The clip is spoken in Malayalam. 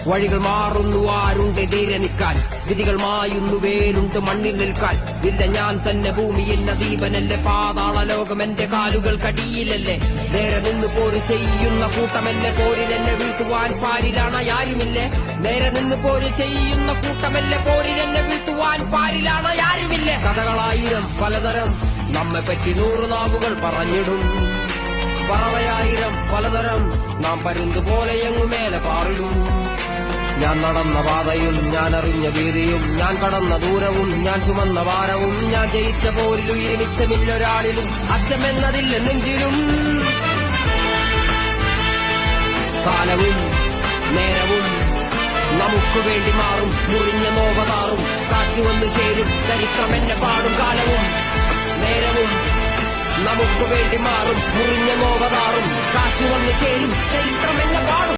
വഴികൾ മാറുന്നു ആരുണ്ട് ധീരെ നിൽക്കാൻ, വിധികൾ മായുന്നു വേരുണ്ട് മണ്ണിൽ നിൽക്കാൻ. ഇല്ല ഞാൻ തന്നെ ഭൂമി എന്ന ദീപനല്ലേ, പാതാള ലോകം എന്റെ കാലുകൾ കടിയിലല്ലേ. നേരെ നിന്ന് പോര് ചെയ്യുന്ന കൂട്ടമല്ലേ, പോരിലെന്നെ വീഴ്ത്തുവാൻ പാരിലാണ് ആരുമില്ലേ. നേരെ നിന്ന് പോര് ചെയ്യുന്ന കൂട്ടമല്ലേ, പോരിലെന്നെ വീഴ്ത്തുവാൻ പാരിലാണ് ആരുമില്ലേ. കഥകളായിരം പലതരം നമ്മെ പറ്റി 100 നാവുകൾ പറഞ്ഞിടും, പറവയായിരം പലതരം നാം പരുന്തുപോലെ എങ്ങുമേലെ പാറിടും. ഞാൻ നടന്ന പാതയും ഞാൻ അറിഞ്ഞ വീതിയും ഞാൻ കടന്ന ദൂരവും ഞാൻ ചുമന്ന ഭാരവും ഞാൻ ജയിച്ച പോരിൽ ഉയരുമിച്ചമില്ലൊരാളിലും അച്ചമെന്നതില്ല നെഞ്ചിലും. കാലവും നേരവും നമുക്ക് വേണ്ടി മാറും, മുറിഞ്ഞ നോവതാറും കാശി വന്നു ചേരും, ചരിത്രം എന്നെ പാടും. കാലവും നേരവും നമുക്ക് വേണ്ടി മാറും, മുറിഞ്ഞ നോവതാറും കാശി വന്നു ചേരും, ചരിത്രം എന്നെ പാടും.